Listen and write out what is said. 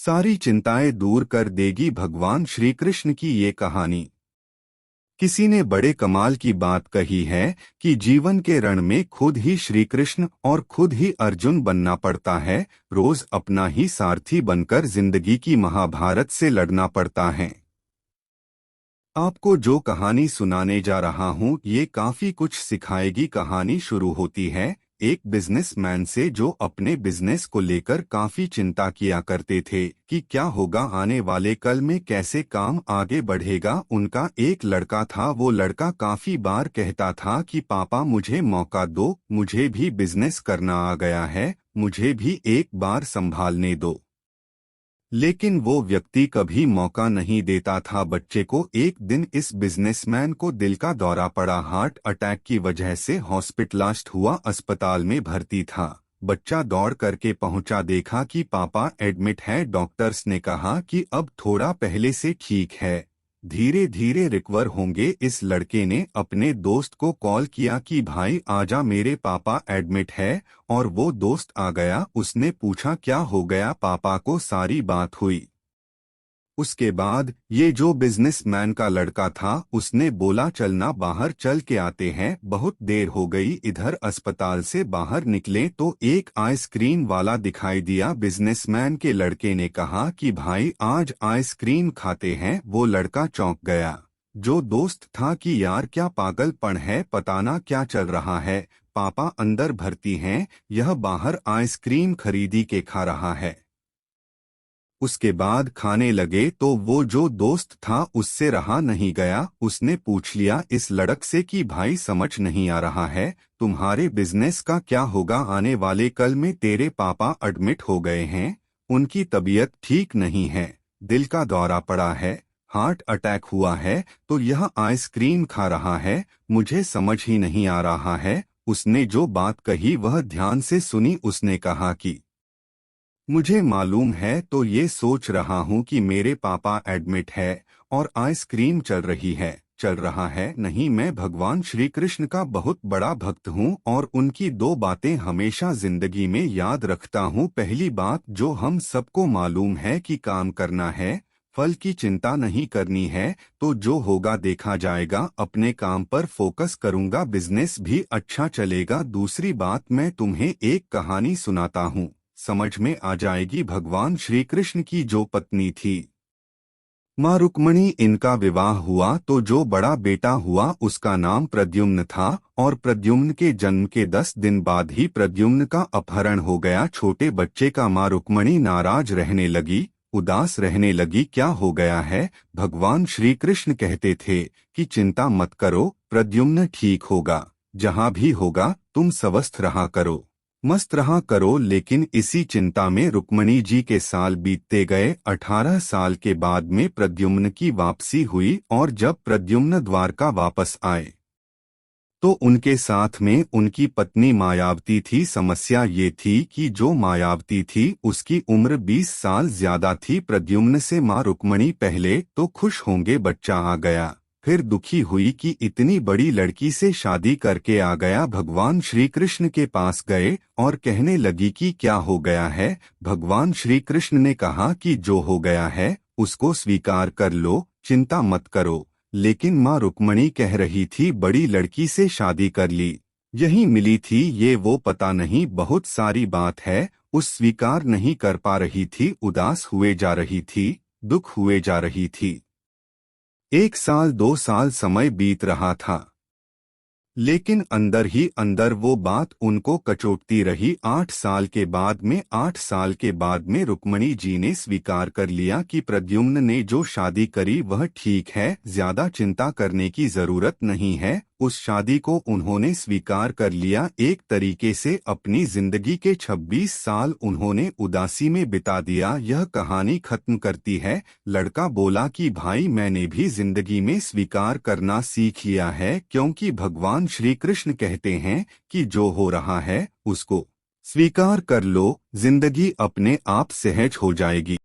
सारी चिंताएं दूर कर देगी भगवान श्री कृष्ण की ये कहानी। किसी ने बड़े कमाल की बात कही है कि जीवन के रण में खुद ही श्री कृष्ण और खुद ही अर्जुन बनना पड़ता है। रोज अपना ही सारथी बनकर जिंदगी की महाभारत से लड़ना पड़ता है। आपको जो कहानी सुनाने जा रहा हूँ ये काफी कुछ सिखाएगी। कहानी शुरू होती है एक बिजनेसमैन से जो अपने बिजनेस को लेकर काफी चिंता किया करते थे कि क्या होगा आने वाले कल में, कैसे काम आगे बढ़ेगा। उनका एक लड़का था। वो लड़का काफी बार कहता था कि पापा मुझे मौका दो, मुझे भी बिजनेस करना आ गया है, मुझे भी एक बार संभालने दो। लेकिन वो व्यक्ति कभी मौका नहीं देता था बच्चे को। एक दिन इस बिजनेसमैन को दिल का दौरा पड़ा। हार्ट अटैक की वजह से हॉस्पिटलाइज्ड हुआ, अस्पताल में भर्ती था। बच्चा दौड़ करके पहुंचा, देखा कि पापा एडमिट है। डॉक्टर्स ने कहा कि अब थोड़ा पहले से ठीक है, धीरे धीरे रिकवर होंगे। इस लड़के ने अपने दोस्त को कॉल किया कि भाई आजा, मेरे पापा एडमिट है। और वो दोस्त आ गया। उसने पूछा क्या हो गया, पापा को सारी बात हुई। उसके बाद ये जो बिजनेसमैन का लड़का था उसने बोला चलना बाहर चल के आते हैं। बहुत देर हो गई। इधर अस्पताल से बाहर निकले तो एक आइसक्रीम वाला दिखाई दिया। बिजनेसमैन के लड़के ने कहा कि भाई आज आइसक्रीम खाते हैं। वो लड़का चौंक गया। जो दोस्त था कि यार क्या पागलपन है, पता ना क्या चल रहा है, पापा अंदर भर्ती हैं, यह बाहर आइसक्रीम खरीदी के खा रहा है। उसके बाद खाने लगे तो वो जो दोस्त था उससे रहा नहीं गया। उसने पूछ लिया इस लड़क से कि भाई समझ नहीं आ रहा है, तुम्हारे बिजनेस का क्या होगा आने वाले कल में, तेरे पापा एडमिट हो गए हैं, उनकी तबीयत ठीक नहीं है, दिल का दौरा पड़ा है, हार्ट अटैक हुआ है, तो यह आइसक्रीम खा रहा है, मुझे समझ ही नहीं आ रहा है। उसने जो बात कही वह ध्यान से सुनी। उसने कहा कि मुझे मालूम है, तो ये सोच रहा हूँ कि मेरे पापा एडमिट है और आइसक्रीम चल रहा है। नहीं, मैं भगवान श्री कृष्ण का बहुत बड़ा भक्त हूँ और उनकी दो बातें हमेशा जिंदगी में याद रखता हूँ। पहली बात जो हम सबको मालूम है कि काम करना है, फल की चिंता नहीं करनी है, तो जो होगा देखा जाएगा। अपने काम पर फोकस करूँगा, बिजनेस भी अच्छा चलेगा। दूसरी बात, मैं तुम्हें एक कहानी सुनाता हूँ, समझ में आ जाएगी। भगवान श्री कृष्ण की जो पत्नी थी माँ रुक्मणी, इनका विवाह हुआ तो जो बड़ा बेटा हुआ उसका नाम प्रद्युम्न था। और प्रद्युम्न के जन्म के 10 दिन बाद ही प्रद्युम्न का अपहरण हो गया। छोटे बच्चे का माँ रुक्मणी नाराज रहने लगी, उदास रहने लगी। क्या हो गया है? भगवान श्री कृष्ण कहते थे कि चिंता मत करो, प्रद्युम्न ठीक होगा, जहाँ भी होगा तुम स्वस्थ रहा करो, मस्त रहा करो। लेकिन इसी चिंता में रुक्मणी जी के साल बीतते गए। 18 साल के बाद में प्रद्युम्न की वापसी हुई और जब प्रद्युम्न द्वारका वापस आए तो उनके साथ में उनकी पत्नी मायावती थी। समस्या ये थी कि जो मायावती थी उसकी उम्र 20 साल ज्यादा थी प्रद्युम्न से। माँ रुक्मणी पहले तो खुश होंगे बच्चा आ गया, फिर दुखी हुई कि इतनी बड़ी लड़की से शादी करके आ गया। भगवान श्री कृष्ण के पास गए और कहने लगी कि क्या हो गया है। भगवान श्री कृष्ण ने कहा कि जो हो गया है उसको स्वीकार कर लो, चिंता मत करो। लेकिन माँ रुक्मणी कह रही थी बड़ी लड़की से शादी कर ली, यही मिली थी, ये वो पता नहीं, बहुत सारी बात है। उस स्वीकार नहीं कर पा रही थी, उदास हुए जा रही थी, दुख हुए जा रही थी। 1 साल 2 साल समय बीत रहा था, लेकिन अंदर ही अंदर वो बात उनको कचोटती रही। 8 साल के बाद में रुक्मणी जी ने स्वीकार कर लिया कि प्रद्युम्न ने जो शादी करी वह ठीक है, ज्यादा चिंता करने की जरूरत नहीं है। उस शादी को उन्होंने स्वीकार कर लिया। एक तरीके से अपनी जिंदगी के 26 साल उन्होंने उदासी में बिता दिया। यह कहानी खत्म करती है। लड़का बोला कि भाई मैंने भी जिंदगी में स्वीकार करना सीख लिया है, क्योंकि भगवान श्री कृष्ण कहते हैं कि जो हो रहा है उसको स्वीकार कर लो, जिंदगी अपने आप सहज हो जाएगी।